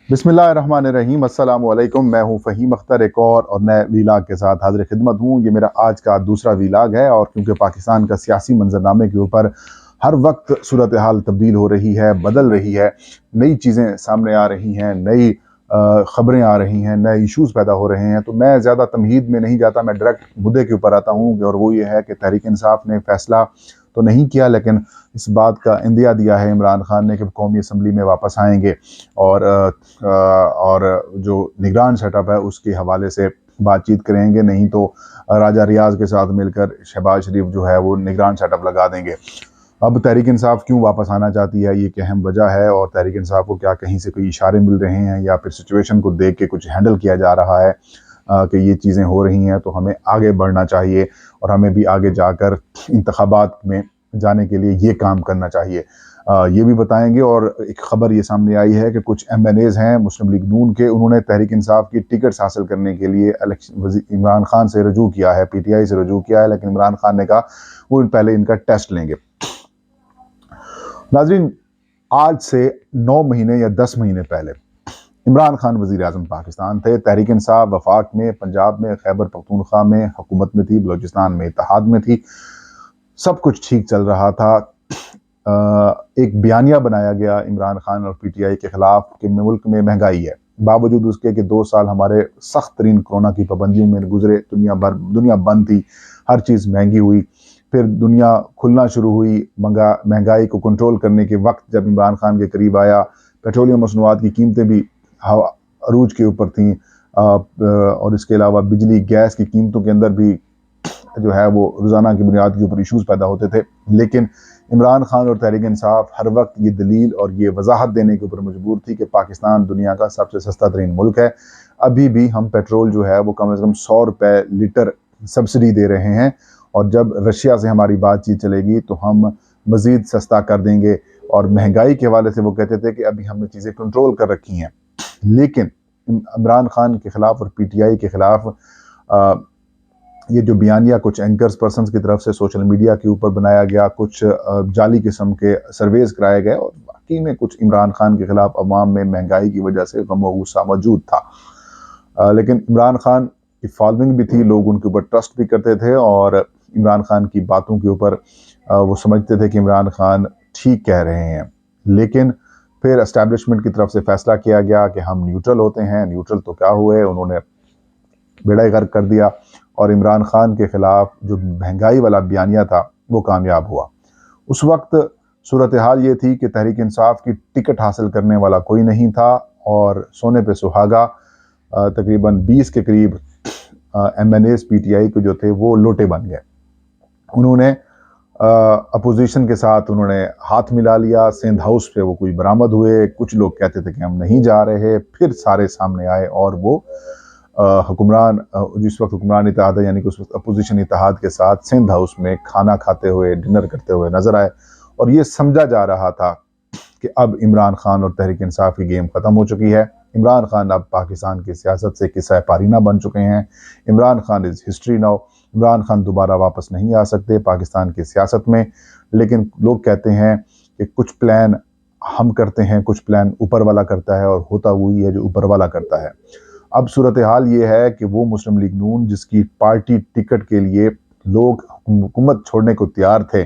बिस्मिल्लाहिर्रहमानिर्रहीम। अस्सलाम वालेकुम। मैं हूं फ़हीम अख्तर, एक और नए वीलाग के साथ हाज़िर खिदमत हूं। ये मेरा आज का दूसरा वीलाग है और क्योंकि पाकिस्तान का सियासी मंजरनामे के ऊपर हर वक्त सूरत हाल तब्दील हो रही है, बदल रही है, नई चीज़ें सामने आ रही हैं, नई ख़बरें आ रही हैं, नए इशूज़ पैदा हो रहे हैं, तो मैं ज़्यादा तमहीद में नहीं जाता, मैं डायरेक्ट मुद्दे के ऊपर आता हूँ। और वो ये है कि तहरीक इंसाफ ने फ़ैसला तो नहीं किया, लेकिन इस बात का इंदिया दिया है इमरान खान ने कि कौमी असम्बली में वापस आएंगे और जो निगरान सेटअप है उसके हवाले से बातचीत करेंगे, नहीं तो राजा रियाज के साथ मिलकर शहबाज शरीफ जो है वो निगरान सेटअप लगा देंगे। अब तहरीक इंसाफ क्यों वापस आना चाहती है, ये एक अहम वजह है। और तहरीक इंसाफ को क्या कहीं से कोई इशारे मिल रहे हैं या फिर सिचुएशन को देख के कुछ हैंडल किया जा रहा है कि ये चीज़ें हो रही हैं तो हमें आगे बढ़ना चाहिए और हमें भी आगे जाकर इंतखाबात में जाने के लिए ये काम करना चाहिए, ये भी बताएंगे। और एक ख़बर ये सामने आई है कि कुछ MNAs हैं मुस्लिम लीग नून के, उन्होंने तहरीक इंसाफ की टिकट्स हासिल करने के लिए इमरान खान से रजू किया है, PTI से रजू किया है, लेकिन इमरान खान ने कहा वो पहले इनका टेस्ट लेंगे। नाज़रीन, आज से 9 महीने या 10 महीने पहले इमरान खान वज़ीर आज़म पाकिस्तान थे। तहरीक इंसाफ वफाक में, पंजाब में, खैबर पख्तूनख्वा में हुकूमत में थी, बलूचिस्तान में इत्तेहाद में थी, सब कुछ ठीक चल रहा था। एक बयानिया बनाया गया इमरान खान और PTI के खिलाफ कि मुल्क में महंगाई है, बावजूद उसके कि 2 साल हमारे सख्त तरीन कोरोना की पाबंदियों में गुजरे, दुनिया बंद थी, हर चीज़ महंगी हुई। फिर दुनिया खुलना शुरू हुई, महंगाई को कंट्रोल करने के वक्त जब इमरान खान के करीब आया, पेट्रोलियम मसनूआत की कीमतें भी अरूज के ऊपर थी, और इसके अलावा बिजली गैस की कीमतों के अंदर भी जो है वो रोज़ाना की बुनियाद के ऊपर इशूज़ पैदा होते थे। लेकिन इमरान खान और तहरीक इंसाफ हर वक्त ये दलील और ये वजाहत देने के ऊपर मजबूर थी कि पाकिस्तान दुनिया का सबसे सस्ता तरीन मुल्क है, अभी भी हम पेट्रोल जो है वो कम से कम 100 रुपये लीटर सब्सिडी दे रहे हैं, और जब रशिया से हमारी बातचीत चलेगी तो हम मज़ीद सस्ता कर देंगे। और महंगाई के हवाले से वो कहते थे कि अभी हमने चीज़ें कंट्रोल कर रखी हैं। लेकिन इमरान खान के ख़िलाफ़ और PTI के ख़िलाफ़ ये जो बयानिया कुछ एंकर्स पर्सन्स की तरफ से सोशल मीडिया के ऊपर बनाया गया, कुछ जाली किस्म के सर्वेज कराए गए, और बाकी में कुछ इमरान खान के ख़िलाफ़ अवाम में महंगाई की वजह से गम और गुस्सा मौजूद था। लेकिन इमरान खान की फॉलोइंग भी थी, लोग उनके ऊपर ट्रस्ट भी करते थे और इमरान खान की बातों के ऊपर वो समझते थे कि इमरान खान ठीक कह रहे हैं। लेकिन फिर एस्टैब्लिशमेंट की तरफ से फैसला किया गया कि हम न्यूट्रल होते हैं। न्यूट्रल तो क्या हुए, उन्होंने बेड़ा गर्क कर दिया और इमरान खान के ख़िलाफ़ जो महंगाई वाला बयानिया था वो कामयाब हुआ। उस वक्त सूरत हाल ये थी कि तहरीक इंसाफ की टिकट हासिल करने वाला कोई नहीं था और सोने पे सुहागा तकरीबन 20 के करीब MNAs PTI के जो थे वो लोटे बन गए। उन्होंने अपोजिशन के साथ उन्होंने हाथ मिला लिया। सिंध हाउस पे वो कोई बरामद हुए, कुछ लोग कहते थे कि हम नहीं जा रहे, फिर सारे सामने आए और वो हुक्मरान जिस वक्त हुक्मरान इत्तेहाद यानी कि उस वक्त अपोजिशन इत्तेहाद के साथ सिंध हाउस में खाना खाते हुए, डिनर करते हुए नजर आए। और ये समझा जा रहा था कि अब इमरान खान और तहरीक इंसाफ की गेम ख़त्म हो चुकी है। इमरान खान अब पाकिस्तान की सियासत से किस्सा पारीना बन चुके हैं। Imran Khan is history now. Imran Khan दोबारा वापस नहीं आ सकते पाकिस्तान की सियासत में। लेकिन लोग कहते हैं कि कुछ प्लान हम करते हैं, कुछ प्लान ऊपर वाला करता है, और होता वही है जो ऊपर वाला करता है। अब सूरत हाल ये है कि वो मुस्लिम लीग नून जिसकी पार्टी टिकट के लिए लोग हुकूमत छोड़ने को तैयार थे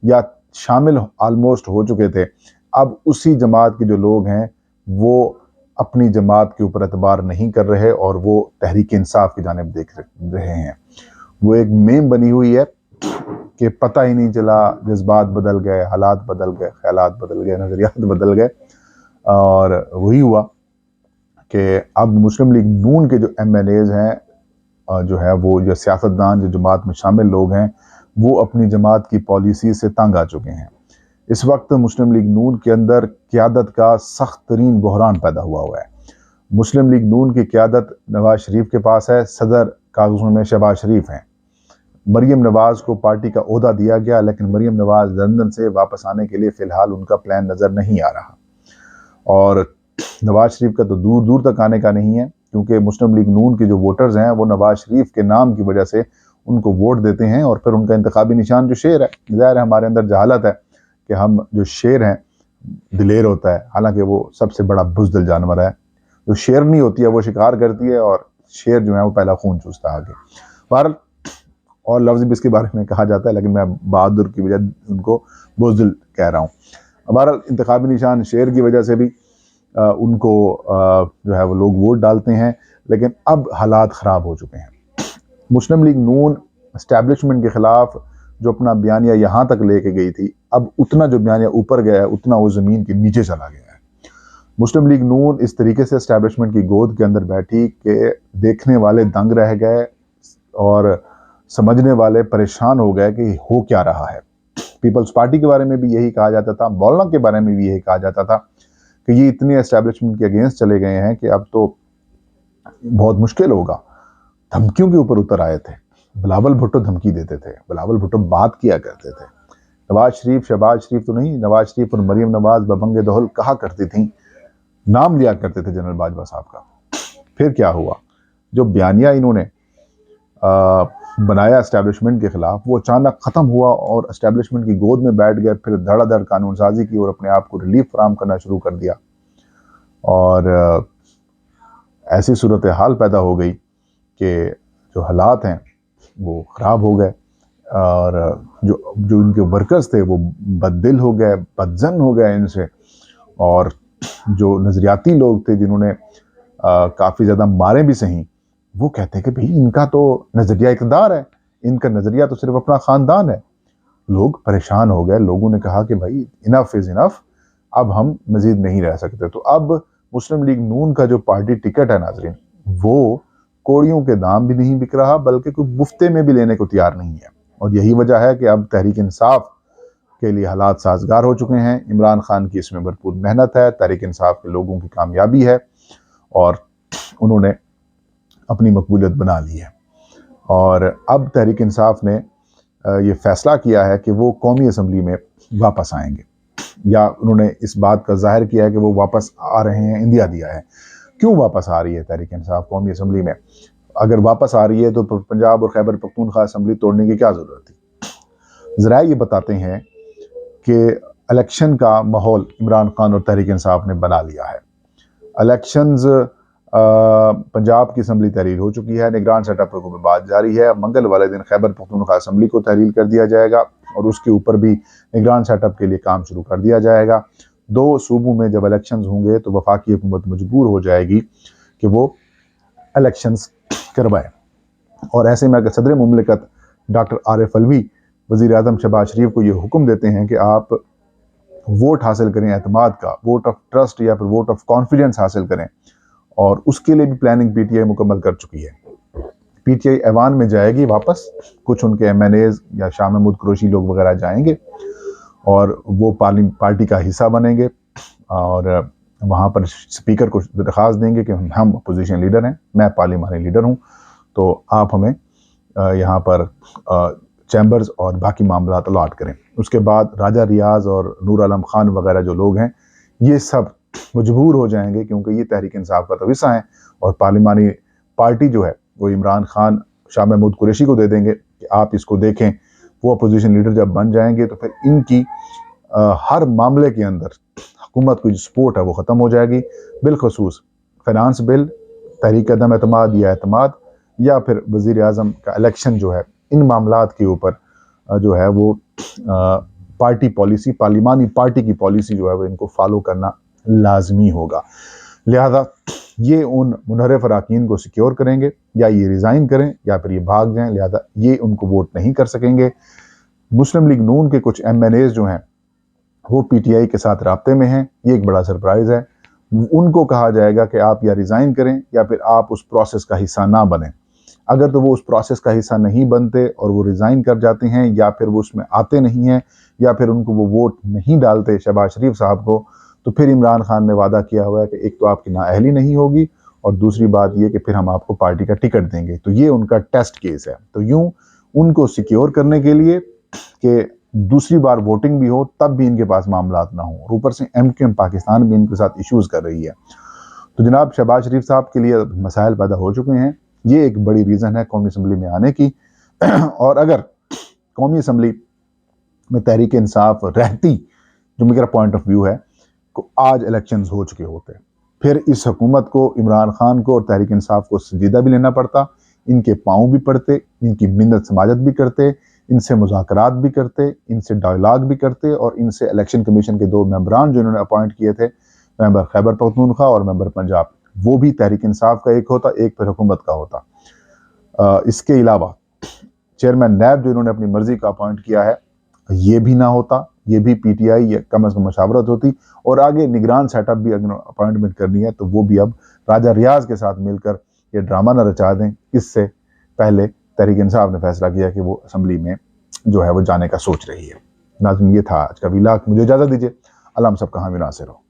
या शामिल ऑलमोस्ट हो चुके थे, अब उसी जमात के जो लोग हैं वो अपनी जमात के ऊपर एतबार नहीं कर रहे और वो तहरीक इंसाफ की जानिब देख रहे हैं। वो एक मेम बनी हुई है कि पता ही नहीं चला, जज्बात बदल गए, हालात बदल गए, ख्यालात बदल गए, नज़रियात बदल गए। और वही हुआ कि अब मुस्लिम लीग नून के जो MNAs हैं, जो है वो जो सियासतदान जो जमात में शामिल लोग हैं, वो अपनी जमात की पॉलिसी से तंग आ चुके हैं। इस वक्त मुस्लिम लीग नून के अंदर क़यादत का सख्त तरीन बहरान पैदा हुआ है। मुस्लिम लीग नून की क़यादत नवाज शरीफ के पास है, सदर कागज़ों में शहबाज शरीफ हैं। मरीम नवाज को पार्टी का ओहदा दिया गया, लेकिन मरीम नवाज लंदन से वापस आने के लिए फ़िलहाल उनका प्लान नज़र नहीं आ रहा। और नवाज शरीफ का तो दूर दूर तक आने का नहीं है, क्योंकि मुस्लिम लीग नून के जो वोटर्स हैं वो नवाज शरीफ के नाम की वजह से उनको वोट देते हैं, और फिर उनका इंतखाबी निशान जो शेर है। ज़ाहिर है हमारे अंदर जहालत है कि हम जो शेर हैं दिलेर होता है, हालांकि वो सबसे बड़ा बुज़दिल जानवर है। जो शेरनी होती है वो शिकार करती है और शेर जो है वो पहला खून चूसता है आगे। बहरहाल और लफ्ज़ भी इसके बारे में कहा जाता है, लेकिन मैं बहादुर की वजह उनको बुज़दिल कह रहा हूँ। बहरहाल इंतखाबी निशान शेर की वजह से भी उनको जो है वो लोग वोट डालते हैं, लेकिन अब हालात ख़राब हो चुके हैं। मुस्लिम लीग नून एस्टैब्लिशमेंट के ख़िलाफ़ जो अपना बयानिया यहाँ तक लेके गई थी, अब उतना जो बयानिया ऊपर गया है उतना वो ज़मीन के नीचे चला गया है। मुस्लिम लीग नून इस तरीके से एस्टैब्लिशमेंट की गोद के अंदर बैठी कि देखने वाले दंग रह गए और समझने वाले परेशान हो गए कि हो क्या रहा है। पीपल्स पार्टी के बारे में भी यही कहा जाता था, मौलाना के बारे में भी यही कहा जाता था कि ये इतने एस्टैब्लिशमेंट के अगेंस्ट चले गए हैं कि अब तो बहुत मुश्किल होगा। धमकियों के ऊपर उतर आए थे। बिलावल भुट्टो धमकी देते थे, बिलावल भुट्टो बात किया करते थे। नवाज शरीफ, शहबाज शरीफ तो नहीं, नवाज शरीफ और मरियम नवाज बबंगे दोहल कहा करती थी, नाम लिया करते थे जनरल बाजवा साहब का। फिर क्या हुआ, जो बयानिया इन्होंने बनाया एस्टैब्लिशमेंट के खिलाफ, वो अचानक ख़त्म हुआ और एस्टैब्लिशमेंट की गोद में बैठ गए। फिर धड़ाधड़ कानून साजी की और अपने आप को रिलीफ फराम करना शुरू कर दिया और ऐसी सूरत हाल पैदा हो गई कि जो हालात हैं वो ख़राब हो गए और जो इनके वर्कर्स थे वो बददिल हो गए, बदजन हो गए इनसे। और जो नज़रियाती लोग थे जिन्होंने काफ़ी ज़्यादा मारे भी सही, वो कहते हैं कि भाई इनका तो नज़रिया इक़्तिदार है, इनका नज़रिया तो सिर्फ अपना ख़ानदान है। लोग परेशान हो गए, लोगों ने कहा कि भाई इनफ इज़ इनफ, अब हम मज़ीद नहीं रह सकते। तो अब मुस्लिम लीग नून का जो पार्टी टिकट है नाज़रीन, वो कोड़ियों के दाम भी नहीं बिक रहा, बल्कि कोई मुफ्ते में भी लेने को तैयार नहीं है। और यही वजह है कि अब तहरीक इंसाफ के लिए हालात साजगार हो चुके हैं। इमरान खान की इसमें भरपूर मेहनत है, तहरीक इंसाफ के लोगों की कामयाबी है और उन्होंने अपनी मकबूलियत बना ली है। और अब तहरीक इंसाफ ने ये फैसला किया है कि वो कौमी असम्बली में वापस आएंगे, या उन्होंने इस बात का जाहिर किया है कि वो वापस आ रहे हैं, इंदिया दिया है। क्यों वापस आ रही है तहरीक इंसाफ कौमी असम्बली में? अगर वापस आ रही है तो पंजाब और खैबर पख्तूनख्वा असम्बली तोड़ने की क्या ज़रूरत थी? ज़रा ये बताते हैं कि इलेक्शन का माहौल इमरान खान और तहरीक इंसाफ ने बना लिया है। इलेक्शंस पंजाब की असम्बली तहरीर हो चुकी है, निगरान सेटअप पर बात जारी है। मंगल वाले दिन खैबर पख्तूनख्वा असम्बली को तहरीर कर दिया जाएगा और उसके ऊपर भी निगरान सेटअप के लिए काम शुरू कर दिया जाएगा। 2 सूबों में जब इलेक्शंस होंगे तो वफाकी हुकूमत मजबूर हो जाएगी कि वो इलेक्शंस करवाए। और ऐसे में अगर सदर मुमलिकत डॉक्टर आरिफ अलवी वज़ीर आज़म शहबाज शरीफ को ये हुक्म देते हैं कि आप वोट हासिल करें, एतमाद का वोट ऑफ ट्रस्ट या फिर वोट ऑफ कॉन्फिडेंस हासिल करें, और उसके लिए भी प्लानिंग पीटीआई मुकम्मल कर चुकी है। पीटीआई ऐवान में जाएगी वापस, कुछ उनके एमएनएज या शाह महमूद कुरैशी लोग वगैरह जाएंगे और वो पार्टी का हिस्सा बनेंगे और वहाँ पर स्पीकर को दरख्वास्त देंगे कि हम अपोजिशन लीडर हैं, मैं पार्लिमानी लीडर हूँ, तो आप हमें यहाँ पर चैम्बर्स और बाकी मामला अलॉट करें। उसके बाद राजा रियाज और नूर आलम खान वगैरह जो लोग हैं, ये सब मजबूर हो जाएंगे, क्योंकि ये तहरीक इंसाफ का तो हिस्सा है और पार्लिमानी पार्टी जो है वो इमरान खान शाह महमूद कुरैशी को दे देंगे कि आप इसको देखें। वो अपोजिशन लीडर जब बन जाएंगे तो फिर इनकी हर मामले के अंदर हुकूमत की जो सपोर्ट है वो ख़त्म हो जाएगी। बिलखसूस फाइनेंस बिल, तहरीक अदम एतमाद या एतमाद, या फिर वज़ीर आज़म का इलेक्शन जो है, इन मामलात के ऊपर जो है वो पार्टी पॉलिसी, पार्लिमानी पार्टी की पॉलिसी जो है वो इनको फॉलो करना लाजमी होगा। लिहाजा ये उन मुनहरफ अराकीन को सिक्योर करेंगे, या ये रिज़ाइन करें या फिर ये भाग जाएं, लिहाजा ये उनको वोट नहीं कर सकेंगे। मुस्लिम लीग नून के कुछ एमएनएज जो हैं वो पीटीआई के साथ राब्ते में हैं, ये एक बड़ा सरप्राइज़ है। उनको कहा जाएगा कि आप या रिज़ाइन करें या फिर आप उस प्रोसेस का हिस्सा ना बने। अगर तो वो उस प्रोसेस का हिस्सा नहीं बनते और वो रिज़ाइन कर जाते हैं, या फिर वो उसमें आते नहीं हैं, या फिर उनको वो वोट नहीं डालते शहबाज शरीफ साहब को, तो फिर इमरान खान ने वादा किया हुआ है कि एक तो आपकी नाअहली नहीं होगी और दूसरी बात ये कि फिर हम आपको पार्टी का टिकट देंगे। तो ये उनका टेस्ट केस है। तो यूं उनको सिक्योर करने के लिए कि दूसरी बार वोटिंग भी हो तब भी इनके पास मामलात ना हो, और ऊपर से एमक्यूएम पाकिस्तान भी इनके साथ इश्यूज़ कर रही है। तो जनाब शहबाज शरीफ साहब के लिए मसाइल पैदा हो चुके हैं। ये एक बड़ी रीज़न है कौमी असम्बली में आने की। और अगर कौमी असम्बली में तहरीक इंसाफ रहती, जो मेरा पॉइंट ऑफ व्यू है, आज इलेक्शंस हो चुके होते। फिर इस हुकूमत को, इमरान खान को और तहरीक इंसाफ को संजीदा भी लेना पड़ता, इनके पाँव भी पड़ते, इनकी मिन्नत समाजत भी करते, इनसे मुज़ाकरात भी करते, इनसे डायलॉग भी करते और इनसे इलेक्शन कमीशन के 2 मेंबरान जो इन्होंने अपॉइंट किए थे, मेंबर खैबर पख्तूनख्वा और मेंबर पंजाब, वो भी तहरीक इंसाफ का एक होता, एक फिर हुकूमत का होता। इसके अलावा चेयरमैन नैब जो इन्होंने अपनी मर्जी का अपॉइंट किया है, ये भी ना होता, ये भी पीटीआई या कम अज़ कम मशावरत होती। और आगे निगरान सेटअप भी अगर अपॉइंटमेंट करनी है तो वो भी अब राजा रियाज के साथ मिलकर ये ड्रामा ना रचा दें। इससे पहले तहरीक इंसाफ ने फैसला किया कि वो असम्बली में जो है वो जाने का सोच रही है। नाज़रीन, ये था आज का वीलाग। मुझे इजाज़त दीजिए। अल्लाह हम सब का हामी नासिर हो।